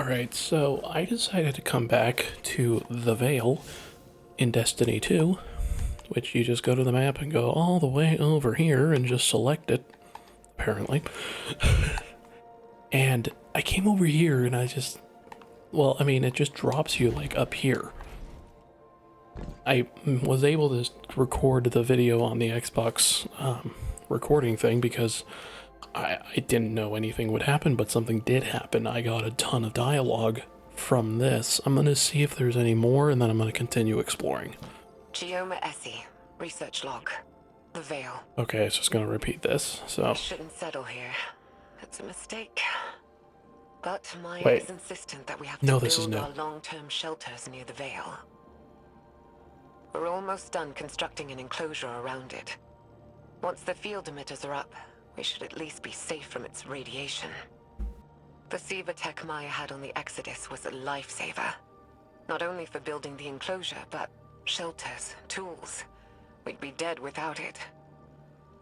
Alright, so I decided to come back to the Veil in Destiny 2, which you just go to the map and go all the way over here and just select it, apparently. And I came over here and it just drops you like up here. I was able to record the video on the Xbox recording thing because I didn't know anything would happen, but something did happen. I got a ton of dialogue from this. I'm gonna see if there's any more, and then I'm gonna continue exploring. Gioma Essie, research log. The Veil. Okay, it's just gonna repeat this, so... We shouldn't settle here. It's a mistake. But Maya Wait. is insistent that we have No, to this is build new. our long-term shelters near the Veil. We're almost done constructing an enclosure around it. Once the field emitters are up, we should at least be safe from its radiation. The Siva tech Maya had on the Exodus was a lifesaver. Not only for building the enclosure, but shelters, tools. We'd be dead without it.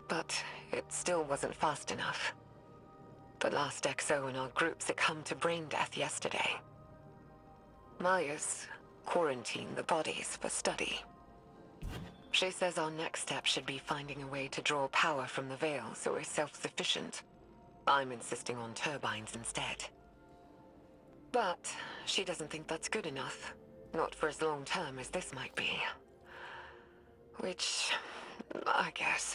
But it still wasn't fast enough. The last XO in our group succumbed to brain death yesterday. Maya's quarantined the bodies for study. She says our next step should be finding a way to draw power from the Veil so we're self-sufficient. I'm insisting on turbines instead. But she doesn't think that's good enough. Not for as long term as this might be. Which, I guess.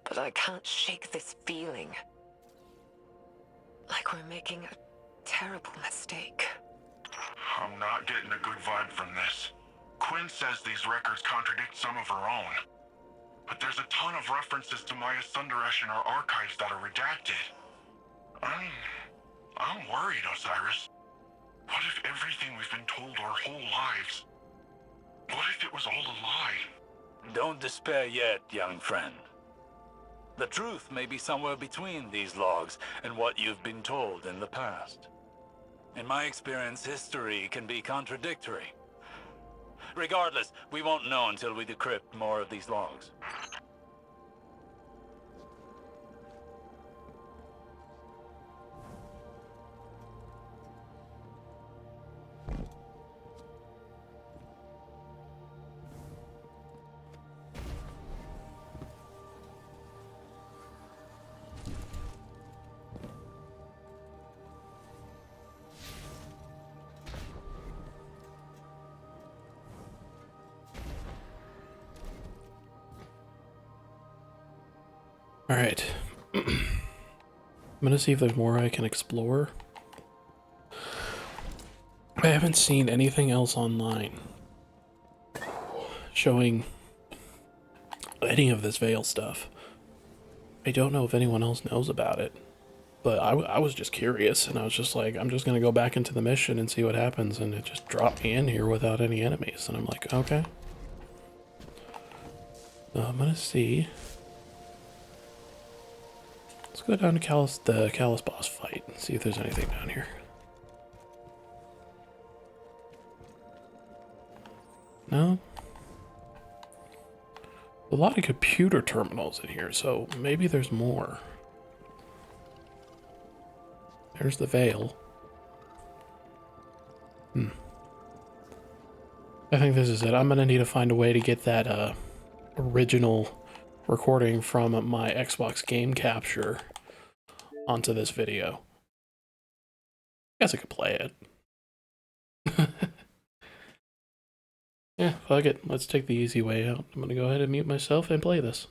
But I can't shake this feeling. Like we're making a terrible mistake. I'm not getting a good vibe from this. Quinn says these records contradict some of her own. But there's a ton of references to Maya Sundaresh in our archives that are redacted. I'm worried, Osiris. What if everything we've been told our whole lives? What if it was all a lie? Don't despair yet, young friend. The truth may be somewhere between these logs and what you've been told in the past. In my experience, history can be contradictory. Regardless, we won't know until we decrypt more of these logs. Alright. I'm gonna see if there's more I can explore. I haven't seen anything else online showing any of this Veil stuff. I don't know if anyone else knows about it, but I was just curious, and I was just like, I'm just gonna go back into the mission and see what happens, and it just dropped me in here without any enemies, and I'm like, okay. So I'm gonna see. Let's go down to the Callus boss fight and see if there's anything down here. No? A lot of computer terminals in here, so maybe there's more. There's the Veil. I think this is it. I'm gonna need to find a way to get that original recording from my Xbox game capture onto this video. I guess I could play it. Yeah, fuck it. Let's take the easy way out. I'm gonna go ahead and mute myself and play this.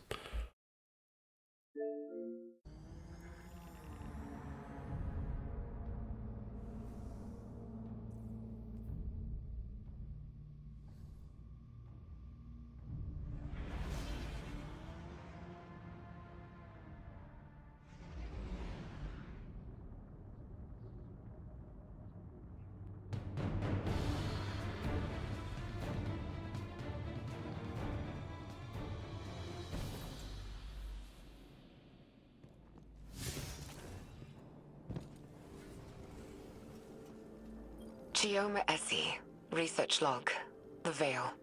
Gioma Essie, research log. The Veil.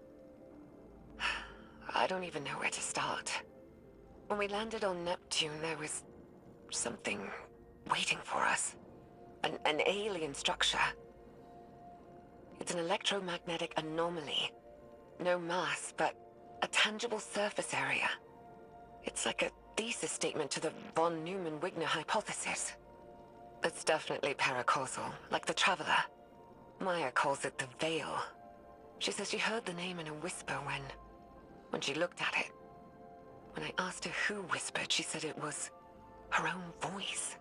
I don't even know where to start. When we landed on Neptune, there was something waiting for us. an alien structure. It's an electromagnetic anomaly. No mass, but a tangible surface area. It's like a thesis statement to the von Neumann-Wigner hypothesis. It's definitely paracausal, like the Traveler. Maya calls it the Veil. She says she heard the name in a whisper when she looked at it. When I asked her who whispered, she said it was her own voice.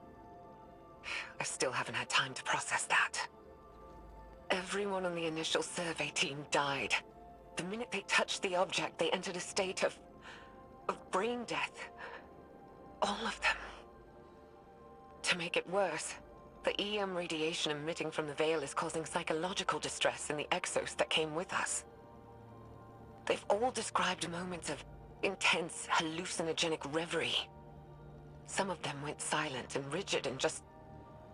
I still haven't had time to process that. Everyone on the initial survey team died. The minute they touched the object, they entered a state of brain death. All of them. To make it worse, the EM radiation emitting from the Veil is causing psychological distress in the exos that came with us. They've all described moments of intense, hallucinogenic reverie. Some of them went silent and rigid and just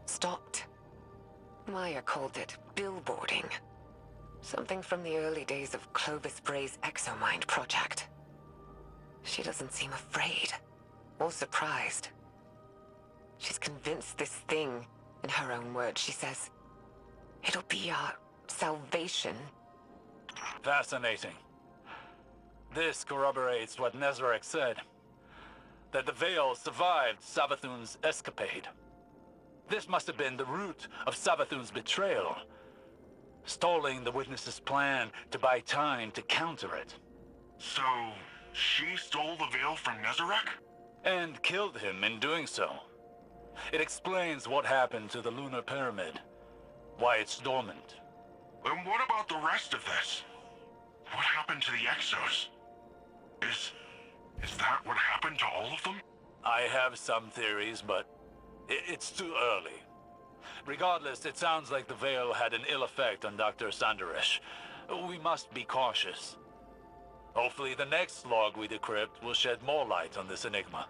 stopped. Maya called it billboarding. Something from the early days of Clovis Bray's Exomind project. She doesn't seem afraid or surprised. She's convinced this thing, in her own words, she says, it'll be our salvation. Fascinating. This corroborates what Nezarek said, that the Veil survived Savathun's escapade. This must have been the root of Savathun's betrayal, stalling the witness's plan to buy time to counter it. So, she stole the Veil from Nezarek? And killed him in doing so. It explains what happened to the lunar pyramid, why it's dormant. And what about the rest of this? What happened to the Exos? Is that what happened to all of them? I have some theories, but it's too early. Regardless, it sounds like the Veil had an ill effect on Dr. Sanderesh. We must be cautious. Hopefully the next log we decrypt will shed more light on this enigma.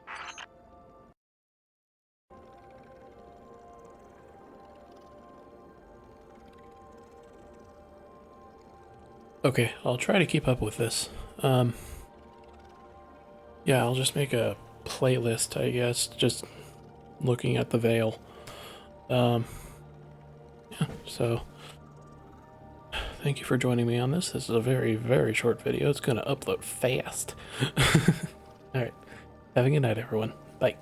Okay, I'll try to keep up with this. Yeah, I'll just make a playlist, I guess, just looking at the Veil. Yeah, so thank you for joining me on this. This is a very, very short video. It's gonna upload fast. Alright, have a good night, everyone. Bye.